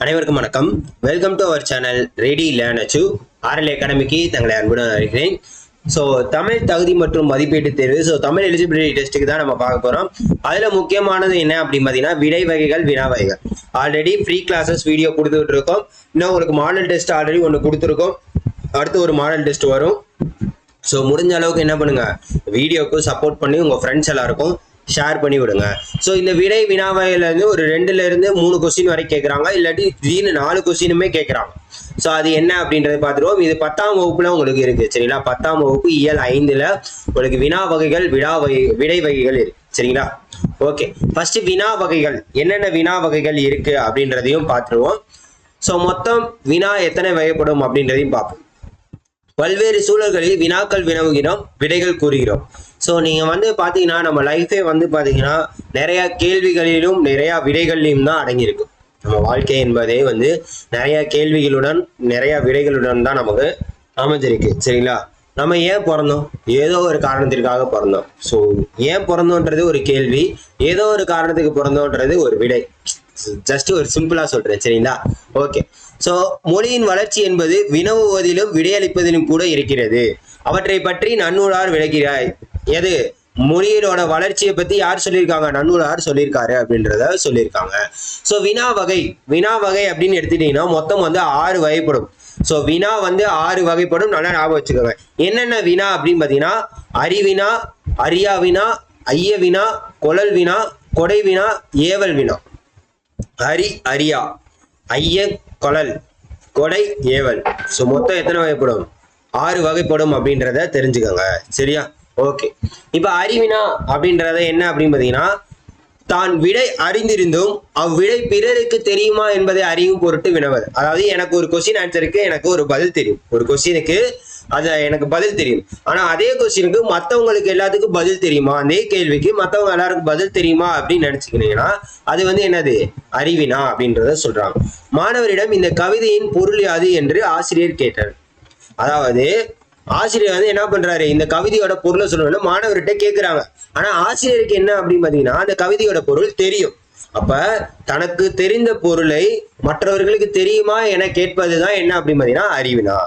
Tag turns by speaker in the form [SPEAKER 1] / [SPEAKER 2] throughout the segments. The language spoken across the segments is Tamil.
[SPEAKER 1] அனைவருக்கும் வணக்கம். Welcome to our channel ready learn achieve RL அகாடமிக்கு தங்களை அன்புடன் அழைக்கிறேன். ஸோ தமிழ் தகுதி மற்றும் மதிப்பீட்டு தேர்வு, ஸோ தமிழ் எலிஜிபிலிட்டி டெஸ்ட்டுக்கு தான் நம்ம பார்க்க போகிறோம். அதில் முக்கியமானது என்ன அப்படின்னு பார்த்தீங்கன்னா விடை வகைகள், வினா வகைகள். ஆல்ரெடி ஃப்ரீ கிளாஸஸ் வீடியோ கொடுத்துட்டு இருக்கோம். இன்னும் உங்களுக்கு மாடல் டெஸ்ட் ஆல்ரெடி ஒன்று கொடுத்துருக்கோம். அடுத்து ஒரு மாடல் டெஸ்ட் வரும். ஸோ முடிஞ்ச அளவுக்கு என்ன பண்ணுங்க, வீடியோக்கு சப்போர்ட் பண்ணி உங்கள் ஃப்ரெண்ட்ஸ் எல்லாருக்கும் ஷேர் பண்ணி விடுங்க. ஸோ இந்த விடை வினாவையிலேருந்து ஒரு 2லேருந்து 3 கொஸ்டின் வரை கேட்குறாங்க, இல்லாட்டி திடீர்னு 4 கொஸ்டினுமே கேட்குறாங்க. ஸோ அது என்ன அப்படின்றத பார்த்துருவோம். இது 10ஆம் வகுப்புல உங்களுக்கு இருக்கு சரிங்களா. 10ஆம் வகுப்பு இயல் 5ல் உங்களுக்கு வினா வகைகள், விடை வகைகள் இருக்கு சரிங்களா. ஓகே, ஃபர்ஸ்ட் வினா வகைகள் என்னென்ன வினா வகைகள் இருக்கு அப்படின்றதையும் பார்த்துருவோம். ஸோ மொத்தம் வினா எத்தனை வகைப்படும் அப்படின்றதையும் பார்ப்போம். பல்வேறு சூழல்களில் வினாக்கள் வினவுகிறோம், விடைகள் கூறுகிறோம். ஸோ நீங்கள் பார்த்தீங்கன்னா நம்ம லைஃபே பார்த்தீங்கன்னா நிறையா கேள்விகளிலும் நிறையா விடைகளிலும் தான் அடங்கியிருக்கு. நம்ம வாழ்க்கை என்பதே நிறைய கேள்விகளுடன் நிறைய விடைகளுடன் தான் நமக்கு அமைஞ்சிருக்கு சரிங்களா. நம்ம ஏன் பிறந்தோம்? ஏதோ ஒரு காரணத்திற்காக பிறந்தோம். ஸோ ஏன் பிறந்தோன்றது ஒரு கேள்வி, ஏதோ ஒரு காரணத்துக்கு பிறந்தோன்றது ஒரு விடை. ஜஸ்ட் ஒரு சிம்பிளா சொல்றேன் சரிங்களா. ஓகே, ஸோ மொழியின் வளர்ச்சி என்பது வினவுவதிலும் விடையளிப்பதிலும் கூட இருக்கிறது. அவற்றை பற்றி நன்னூலார் விளக்கிறாய். எது மொழியோட வளர்ச்சியை பத்தி யார் சொல்லியிருக்காங்க? நன்னூலார் சொல்லியிருக்காரு அப்படின்றத சொல்லியிருக்காங்க. ஸோ வினா வகை அப்படின்னு எடுத்துட்டீங்கன்னா மொத்தம் 6 வகைப்படும். ஸோ வினா 6 வகைப்படும். நல்லா ஞாபகம் வச்சுக்கோங்க. என்னென்ன வினா அப்படின்னு பார்த்தீங்கன்னா அறிவினா, அரியா வினா, ஐய வினா, கொழல் வினா, கொடை வினா, ஏவல் வினா. அரியா, ஐய, கொழல், கொடை, ஏவல். ஸோ மொத்தம் எத்தனை வகைப்படும்? 6 வகைப்படும் அப்படின்றத தெரிஞ்சுக்கோங்க சரியா. ஓகே, இப்ப அறிவினா அப்படின்றத என்ன அப்படின்னு பாத்தீங்கன்னா தான் விடை அறிந்திருந்தும் அவ்விடை பிறருக்கு தெரியுமா என்பதை அறியும் பொருட்டு வினவது. அதாவது எனக்கு ஒரு கொஸ்டின் ஆன்சருக்கு எனக்கு ஒரு பதில் தெரியும், ஒரு கொஸ்டினுக்கு அது எனக்கு பதில் தெரியும். ஆனா அதே கொஸ்டினுக்கு மற்றவங்களுக்கு எல்லாத்துக்கும் பதில் தெரியுமா? அதே கேள்விக்கு மற்றவங்க எல்லாருக்கும் பதில் தெரியுமா அப்படின்னு நினைச்சுக்கிட்டீங்கன்னா அது என்னது? அறிவினா அப்படின்றத சொல்றாங்க. மாணவரிடம் இந்த கவிதையின் பொருள் யாது என்று ஆசிரியர் கேட்டார். அதாவது ஆசிரியர் என்ன பண்றாரு, இந்த கவிதையோட பொருளை சொல்லணும்னு மாணவர்கிட்ட கேட்கிறாங்க. ஆனா ஆசிரியருக்கு என்ன அப்படின்னு பாத்தீங்கன்னா அந்த கவிதையோட பொருள் தெரியும். அப்ப தனக்கு தெரிந்த பொருளை மற்றவர்களுக்கு தெரியுமா என கேட்பதுதான் என்ன அப்படின்னு பாத்தீங்கன்னா அறிவினா.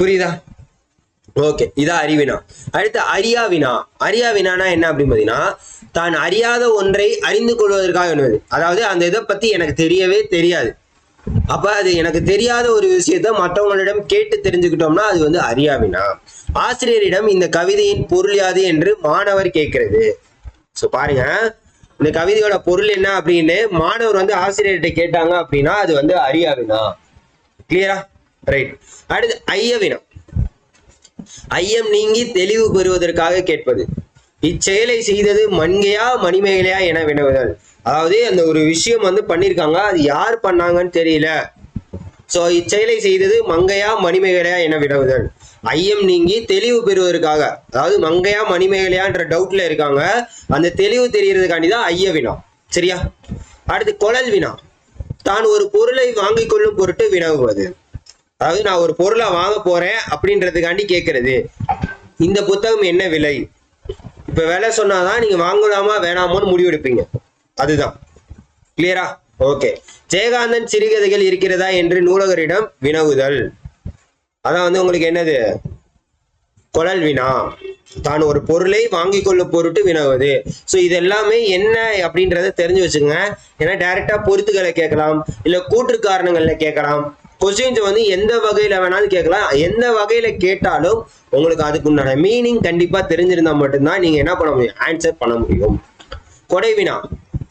[SPEAKER 1] புரியுதா? ஓகே, இதான் அறிவினா. அடுத்து அரியாவினா. அரியாவினா என்ன அப்படின்னு பாத்தீங்கன்னா தான் அறியாத ஒன்றை அறிந்து கொள்வதற்காக என்னது. அதாவது அந்த இதை பத்தி எனக்கு தெரியவே தெரியாது, அப்ப அது எனக்கு தெரியாத ஒரு விஷயத்த மற்றவங்களிடம் கேட்டு தெரிஞ்சுக்கிட்டோம்னா அது அறியாவினா. ஆசிரியரிடம் இந்த கவிதையின் பொருள் யாது என்று மாணவர் கேட்கிறது. சோ பாருங்க, இந்த கவிதையோட பொருள் என்ன அப்படின்னு மாணவர் ஆசிரியர்கிட்ட கேட்டாங்க அப்படின்னா அது அறியாவினா. கிளியரா? ரைட். அடுத்து ஐயவினா. ஐயம் நீங்கி தெளிவு பெறுவதற்காக கேட்பது. இச்செயலை செய்தது மண்கையா மணிமேகலையா என வினவுதல். அதாவது அந்த ஒரு விஷயம் பண்ணிருக்காங்க, அது யார் பண்ணாங்கன்னு தெரியல. சோ இச்செயலை செய்தது மங்கையா மணிமேகலையா என வினவுதல். ஐயம் நீங்கி தெளிவு பெறுவதற்காக, அதாவது மங்கையா மணிமேகலையான்ற டவுட்ல இருக்காங்க, அந்த தெளிவு தெரியறதுக்காண்டிதான் ஐய வினா சரியா. அடுத்து கொழல் வினா. தான் ஒரு பொருளை வாங்கிக் கொள்ளும் பொருட்டு வினவுவது. அதாவது நான் ஒரு பொருளை வாங்க போறேன் அப்படின்றதுக்காண்டி கேட்கறது. இந்த புத்தகம் என்ன விலை? இப்ப விலை சொன்னாதான் நீங்க வாங்கலாமா வேணாமோன்னு முடிவெடுப்பீங்க. அதுதான். கிளியரா? ஓகே. ஜெயகாந்தன் சிறுகதைகள் இருக்கிறதா என்று நூலகரிடம் வினவுதல். அதான் உங்களுக்கு என்னது? கொழல் வினா. தான் ஒரு பொருளை வாங்கிக் கொள்ளும் பொருட்டு வினவுவது. ஸோ இது எல்லாமே என்ன அப்படின்றத தெரிஞ்சு வச்சுங்க. ஏன்னா டைரக்டா பொருத்துக்களை கேட்கலாம், இல்ல கூற்று காரணங்கள்ல கேட்கலாம். கொஸ்டின்ஸ் எந்த வகையில வேணாலும் கேட்கலாம். எந்த வகையில கேட்டாலும் உங்களுக்கு அதுக்குண்டான மீனிங் கண்டிப்பா தெரிஞ்சிருந்தா மட்டும்தான் நீங்க என்ன பண்ண முடியும்? ஆன்சர் பண்ண முடியும். கொடை வினா.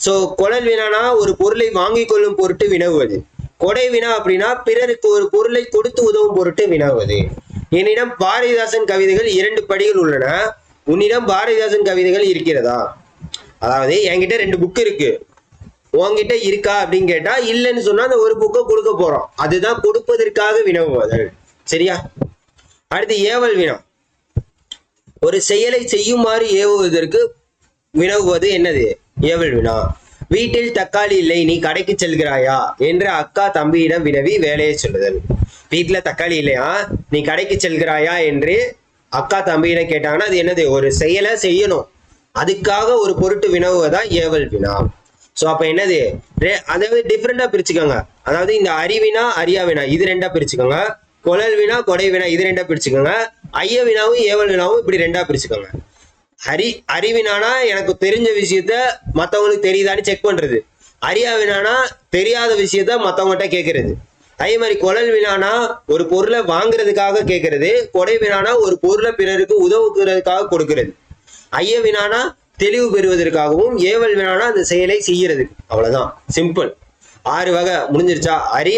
[SPEAKER 1] சோ கொழல் வினானா ஒரு பொருளை வாங்கிக் கொள்ளும் பொருட்டு வினவுவது. கொடை வினா அப்படின்னா பிறருக்கு ஒரு பொருளை கொடுத்து உதவும் பொருட்டு வினவுவது. என்னிடம் பாரதிதாசன் கவிதைகள் 2 படிகள் உள்ளன, உன்னிடம் பாரதிதாசன் கவிதைகள் இருக்கிறதா? அதாவது என்கிட்ட 2 புக் இருக்கு, உன்கிட்ட இருக்கா அப்படின்னு கேட்டா இல்லைன்னு சொன்னா அந்த ஒரு புக்கை கொடுக்க போறோம். அதுதான் கொடுப்பதற்காக வினவுவதல் சரியா. அடுத்து ஏவல் வினா. ஒரு செயலை செய்யுமாறு ஏவுவதற்கு வினவுவது என்னது? ஏவல் வினா. வீட்டில் தக்காளி இல்லை, நீ கடைக்கு செல்கிறாயா என்று அக்கா தம்பியிடம் வினவி வேலையை சொல்லுதல். வீட்டுல தக்காளி இல்லையா, நீ கடைக்கு செல்கிறாயா என்று அக்கா தம்பியிடம் கேட்டாங்கன்னா அது என்னது? ஒரு செயலை செய்யணும், அதுக்காக ஒரு பொருட்டு வினவுவதா ஏவல் வினா. சோ அப்ப என்னது, அதாவது டிஃப்ரெண்டா பிரிச்சுக்கோங்க. அதாவது இந்த அறிவினா அறியா வினா இது ரெண்டா பிரிச்சுக்கோங்க, கொழல் வினா கொடை வினா இது ரெண்டா பிரிச்சுக்கோங்க, ஐய வினாவும் ஏவல் வினாவும் இப்படி ரெண்டா பிரிச்சுக்கோங்க. அறிவினானா எனக்கு தெரிஞ்ச விஷயத்த மத்தவங்களுக்கு தெரியுதான்னு செக் பண்றது, அறியா வினானா தெரியாத விஷயத்த மத்தவங்ககிட்ட கேட்கறது. அதே மாதிரி கொழல் வினானா ஒரு பொருளை வாங்குறதுக்காக கேட்கறது, கொடை வினானா ஒரு பொருளை பிறருக்கு உதவுகிறதுக்காக கொடுக்கிறது, ஐய வினானா தெளிவு பெறுவதற்காகவும், ஏவல் வினானா அந்த செயலை செய்யறது. அவ்வளவுதான், சிம்பிள். 6 வகை முடிஞ்சிருச்சா?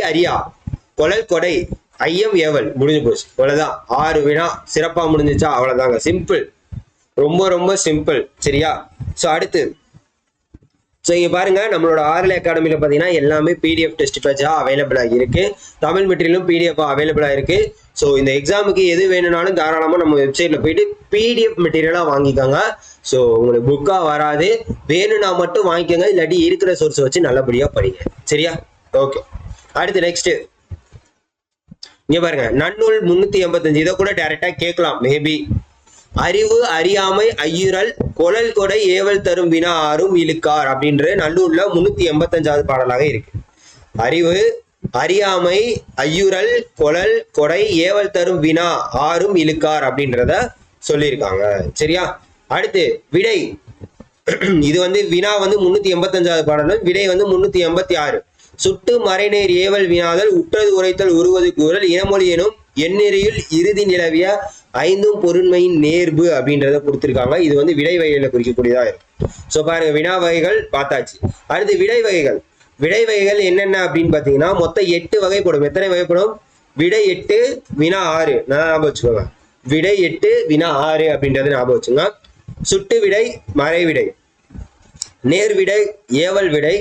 [SPEAKER 1] அரியா, கொழல் கொடை, ஐயம் ஏவல் முடிஞ்சு போச்சு. அவ்வளவுதான் 6 வினா சிறப்பா முடிஞ்சிச்சா? அவ்வளவுதாங்க, சிம்பிள், ரொம்ப ரொம்ப சிம்பிள். சரியா? ஸோ அடுத்து இங்க பாருங்க, நம்மளோட ஆர்எல் அகாடமில பாத்தீங்கன்னா எல்லாமே பிடிஎஃப் டெஸ்ட் பேட்சா அவைலபிளா இருக்கு, தமிழ் மெட்டீரியலும் பிடிஎஃப் அவைலபிளா இருக்கு. ஸோ இந்த எக்ஸாமுக்கு எது வேணும்னாலும் தாராளமா நம்ம வெப்சைட்ல போயிட்டு பிடிஎஃப் மெட்டீரியலா வாங்கிக்கோங்க. ஸோ உங்களுக்கு புக்கா வராது, வேணும்னா மட்டும் வாங்கிக்கோங்க, இல்லாட்டி இருக்கிற சோர்ஸ் வச்சு நல்லபடியா படிங்க. சரியா? ஓகே, அடுத்து நெக்ஸ்ட் இங்க பாருங்க, நன்னூல் 385 இதை கூட டைரக்டா கேட்கலாம் மேபி. அறிவு அறியாமை ஐயுறல் கொழல் கொடை ஏவல் தரும் வினா ஆறும் இழுக்கார் அப்படின்ற நல்லூர்ல 385வது பாடலாக இருக்கு. அறிவு அறியாமை ஐயுறல் கொழல் கொடை ஏவல் தரும் வினா ஆறும் இழுக்கார் அப்படின்றத சொல்லியிருக்காங்க. சரியா? அடுத்து விடை, இது வந்து வினா வந்து 385வது பாடலும், விடை வந்து 386. சுட்டு மறைநேர் ஏவல் வினாதல் உற்றது உரைத்தல் உருவது கூறல் இனமொழி எனும் எந்நெறியில் இறுதி நிலவிய ஐந்தும் பொருண்மையின் நேர்பு அப்படின்றத கொடுத்திருக்காங்க. இது வந்து விடை வகைகளை குறிக்கக்கூடியதா இருக்கும். சோ பாருங்க, வினா வகைகள் பார்த்தாச்சு. அடுத்து விடை வகைகள். விடை வகைகள் என்னென்ன அப்படின்னு பாத்தீங்கன்னா மொத்தம் 8 வகைப்படும். எத்தனை வகைப்படும்? விடை 8 வினா 6. நல்லா ஞாபகம் வச்சுக்கோங்க, விடை 8 வினா 6 அப்படின்றத ஞாபகம் வச்சுங்க. சுட்டு விடை, மறை விடை, நேர் விடை, ஏவல் விடை,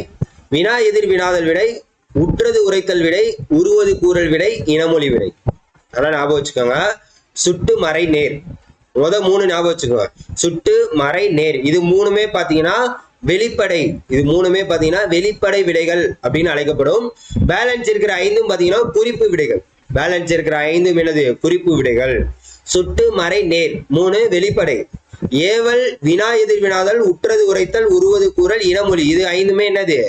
[SPEAKER 1] வினா எதிர் வினாதல் விடை, உற்றது உரைத்தல் விடை, உருவது கூறல் விடை, இனமொழி விடை. அதெல்லாம் ஞாபகம் வச்சுக்கோங்க. சுட்டு மறை நேர், 3 ஞாபகம் வச்சுக்கோங்க. சுட்டு மறை நேர் இது மூணுமே பாத்தீங்கன்னா வெளிப்படை, இது மூணுமே பாத்தீங்கன்னா வெளிப்படை விடைகள் அப்படின்னு அழைக்கப்படும். பேலன்ஸ் இருக்கிற 5ம் பாத்தீங்கன்னா குறிப்பு விடைகள். பேலன்ஸ் இருக்கிற 5ம் என்னது? குறிப்பு விடைகள். சுட்டு மறை நேர் 3 வெளிப்படை, ஏவல் வினா எதிர் வினாதல் உற்றது உரைத்தல் உருவது கூறல் இனமொழி இது 5மே என்னது?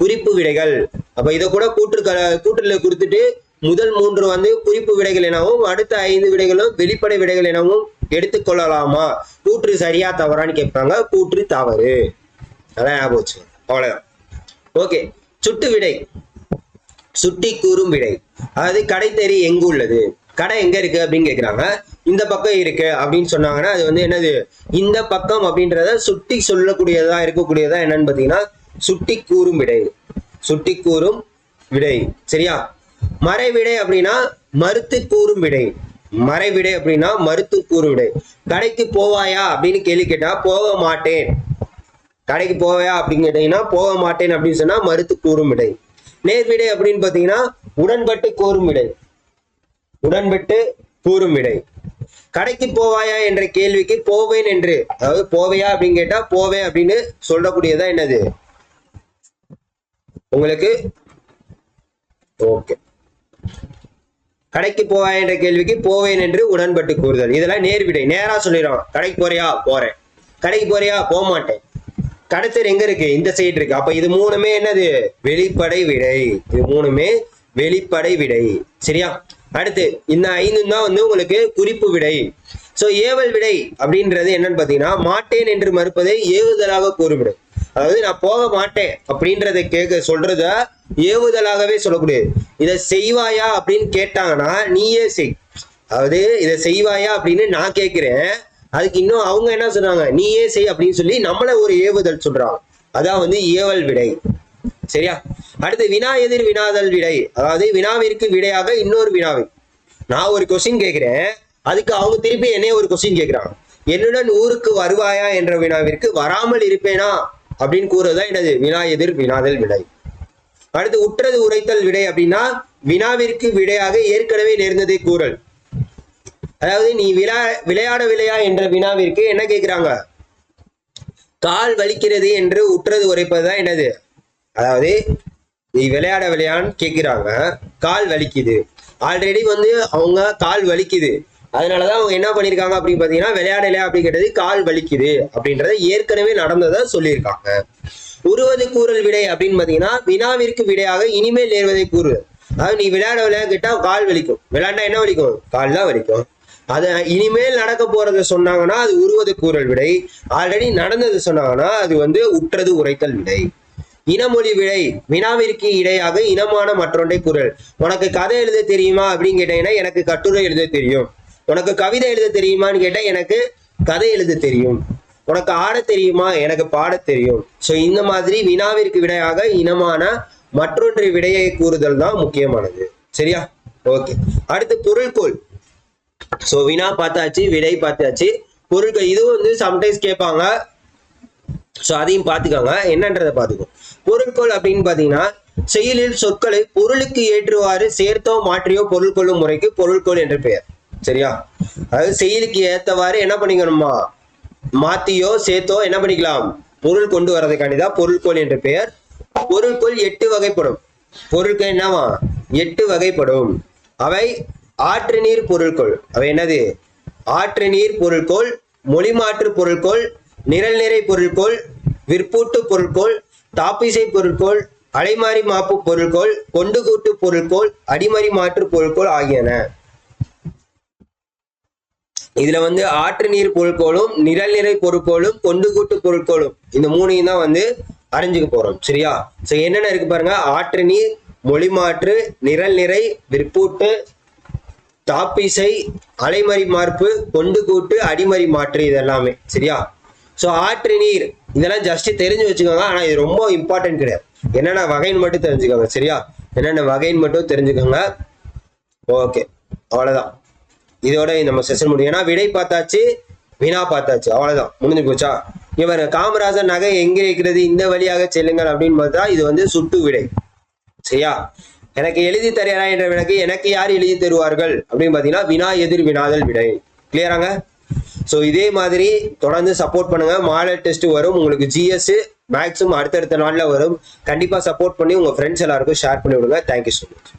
[SPEAKER 1] குறிப்பு விடைகள். அப்ப இதை கூட கூற்றுல கொடுத்துட்டு முதல் 3 வந்து குறிப்பு விடைகள் எனவும் அடுத்த 5 விடைகளும் வெளிப்படை விடைகள் எனவும் எடுத்துக்கொள்ளலாமா? கூற்று சரியா தவறான்னு கேட்பாங்க. கூற்று தவறு. அதான் ஞாபகம் வச்சுக்கோங்க. அவ்வளவுதான். ஓகே, சுட்டு விடை, சுட்டி கூறும் விடை. அதாவது கடை தெரி எங்கு உள்ளது, கடை எங்க இருக்கு அப்படின்னு கேட்கிறாங்க. இந்த பக்கம் இருக்கு அப்படின்னு சொன்னாங்கன்னா அது வந்து என்னது? இந்த பக்கம் அப்படின்றத சுட்டி சொல்லக்கூடியதா இருக்கக்கூடியதா என்னன்னு பாத்தீங்கன்னா சுட்டி கூறும் விடை. சுட்டி கூறும் விடை. சரியா? மறைவிடை அப்படின்னா மறுத்து கூறும் விடை. மறைவிடை அப்படின்னா மறுத்து கூறும் விடை. கடைக்கு போவாயா அப்படின்னு கேள்வி கேட்டா போக மாட்டேன், கடைக்கு போவாயா அப்படின்னு கேட்டீங்கன்னா போக மாட்டேன் அப்படின்னு சொன்னா மறுத்து கூறும் விடை. நேர்விடை அப்படின்னு பாத்தீங்கன்னா உடன்பட்டு கூறும் விடை. உடன்பட்டு கூறும் விடை. கடைக்கு போவாயா என்ற கேள்விக்கு போவேன் என்று, அதாவது போவையா அப்படின்னு கேட்டா போவேன் அப்படின்னு சொல்லக்கூடியதா என்னது உங்களுக்கு? ஓகே, கடைக்கு போவாயா என்ற கேள்விக்கு போவேன் என்று உடன்பட்டு கூறுதல். இதெல்லாம் நேர்விடை. நேரா சொல்லிடுறோம், கடைக்கு போறியா? போறேன். கடைக்கு போறியா? போக மாட்டேன். கடைத்தர் எங்க இருக்கு? இந்த சைடு இருக்கு. அப்ப இது மூணுமே என்னது? வெளிப்படை விடை. இது மூணுமே வெளிப்படை விடை. சரியா? அடுத்து இந்த 5 தான் வந்து உங்களுக்கு குறிப்பு விடை. சோ ஏவல் விடை அப்படின்றது என்னன்னு பாத்தீங்கன்னா மாட்டேன் என்று மறுப்பதை ஏவுதலாக கூறும் விடை. அதாவது நான் போக மாட்டேன் அப்படின்றத சொல்றத ஏவுதலாகவே சொல்லக்கூடியது. இதை செய்வாயா அப்படின்னு கேட்டாங்கன்னா நீயே செய். அதாவது இதை செய்வாயா அப்படின்னு நான் கேட்கிறேன், அதுக்கு இன்னும் அவங்க என்ன சொல்றாங்க? நீயே செய் அப்படின்னு சொல்லி நம்மள ஒரு ஏவுதல் சொல்றாங்க. அதான் வந்து ஏவல் விடை. சரியா? அடுத்து வினா எதிர் வினாதல் விடை. அதாவது வினாவிற்கு விடையாக இன்னொரு வினாவை நான் ஒரு கொஸ்டின் கேட்கிறேன், அதுக்கு அவங்க திருப்பி என்னைய ஒரு கொஸ்டின் கேட்கிறாங்க. என்னுடன் ஊருக்கு வருவாயா என்ற வினாவிற்கு வராமல் இருப்பேனா அப்படின்னு கூறுறதுதான் என்னது? வினா எதிர் வினாதல் விடை. அடுத்து உற்றது உரைத்தல் விடை அப்படின்னா வினாவிற்கு விடையாக ஏற்கனவே நேர்ந்ததை கூறல். அதாவது நீ விளையாடவில்லையா என்ற வினாவிற்கு என்ன கேட்கிறாங்க? கால் வலிக்கிறது என்று உற்றது உரைப்பதுதான் என்னது? அதாவது நீ விளையாடவில்லையான்னு கேட்கிறாங்க, கால் வலிக்குது. ஆல்ரெடி வந்து அவங்க கால் வலிக்குது, அதனாலதான் அவங்க என்ன பண்ணிருக்காங்க அப்படின்னு பாத்தீங்கன்னா விளையாடலையா அப்படின்னு கேட்டது கால் வலிக்குது அப்படின்றத ஏற்கனவே நடந்ததை சொல்லியிருக்காங்க. உருவது கூறல் விடை அப்படின்னு பாத்தீங்கன்னா வினாவிற்கு விடையாக இனிமேல் நேர்வதை கூறு. அதாவது நீ விளையாட கேட்டா கால் வலிக்கும், விளையாண்டா என்ன வலிக்கும், கால் தான் வலிக்கும். அது இனிமேல் நடக்க போறத சொன்னாங்கன்னா அது உருவது கூறல் விடை. ஆல்ரெடி நடந்தது சொன்னாங்கன்னா அது வந்து உற்றது உரைத்தல் விடை. இனமொழி விடை வினாவிற்கு இடையாக இனமான மற்றொன்றை கூறல். உனக்கு கதை எழுத தெரியுமா அப்படின்னு கேட்டீங்கன்னா எனக்கு கட்டுரை எழுத தெரியும். உனக்கு கவிதை எழுத தெரியுமான்னு கேட்டா எனக்கு கதை எழுத தெரியும். உனக்கு ஆட தெரியுமா, எனக்கு பாட தெரியும். ஸோ இந்த மாதிரி வினாவிற்கு விடையாக இனமான மற்றொன்று விடையை கூறுதல் தான் முக்கியமானது. சரியா? ஓகே. அடுத்து பொருள்கோள். ஸோ வினா பார்த்தாச்சு, விடை பார்த்தாச்சு, பொருட்கள் இதுவும் வந்து சம்டைம்ஸ் கேட்பாங்க. ஸோ அதையும் பார்த்துக்கோங்க, என்னன்றதை பார்த்துக்கோ. பொருட்கோள் அப்படின்னு பார்த்தீங்கன்னா செயலில் சொற்களை பொருளுக்கு ஏற்றுவாறு சேர்த்தோ மாற்றியோ பொருள் கொள்ளும் முறைக்கு பொருட்கோள் என்று பெயர். சரியா? அதாவது செயலுக்கு ஏற்றவாறு என்ன பண்ணிக்கணுமா, மாத்தியோ சேர்த்தோ என்ன பண்ணிக்கலாம், பொருள் கொண்டு வர்றதுக்காண்டிதான் பொருட்கோள் என்று பெயர். பொருட்கோள் 8 வகைப்படும். பொருட்கள் என்னவா, 8 வகைப்படும். அவை ஆற்று நீர் பொருட்கோள். அவை என்னது, ஆற்று நீர் பொருட்கோள், மொழிமாற்று பொருட்கோள், நிரல் நிறை பொருட்கோள், விற்பூட்டு பொருட்கோள், தாப்பிசை பொருட்கோள், அலைமாறி மாப்பு பொருட்கோள், கொண்டு கூட்டு பொருட்கோள், அடிமறி மாற்று பொருட்கோள் ஆகியன. இதுல வந்து ஆற்று நீர் பொருட்கோளும் நிரல் நிறை பொருட்கோளும் கொண்டு கூட்டு பொருட்கோளும் இந்த மூணையும் தான் வந்து அறிஞ்சுக்க போறோம். சரியா? சோ என்னென்ன இருக்கு பாருங்க. ஆற்று நீர், மொழிமாற்று, நிரல் நிறை, விற்பூட்டு, தாப்பிசை, அலைமறி மார்பு, கொண்டு கூட்டு, அடிமறி மாற்று, இது எல்லாமே. சரியா? ஸோ ஆற்று நீர் இதெல்லாம் ஜஸ்ட் தெரிஞ்சு வச்சுக்கோங்க. ஆனா இது ரொம்ப இம்பார்ட்டன்ட் கிடையாது. என்னென்ன வகைன்னு மட்டும் தெரிஞ்சுக்கோங்க. சரியா? என்னென்ன வகைன்னு மட்டும் தெரிஞ்சுக்கோங்க. ஓகே, அவ்வளவுதான். இதோட நம்ம செஷன் முடியும். ஏன்னா விடை பார்த்தாச்சு, வினா பார்த்தாச்சு, அவ்வளவுதான், முடிஞ்சு போச்சா? இவர் காமராஜர் நகை எங்கே இருக்கிறது, இந்த வழியாக செல்லுங்கள் அப்படின்னு பார்த்தா இது வந்து சுட்டு விடை. சரியா? எனக்கு எழுதி தரையா என்ற வினக்கு எனக்கு யார் எழுதி தருவார்கள் அப்படின்னு பாத்தீங்கன்னா வினா எதிர் வினாதல் விடை. கிளியராங்க? ஸோ இதே மாதிரி தொடர்ந்து சப்போர்ட் பண்ணுங்க. மாடல் டெஸ்ட் வரும் உங்களுக்கு, ஜிஎஸ் மேக்ஸும் அடுத்தடுத்த நாள்ல வரும். கண்டிப்பா சப்போர்ட் பண்ணி உங்க ஃப்ரெண்ட்ஸ் எல்லாருக்கும் ஷேர் பண்ணி விடுங்க. Thank you so much.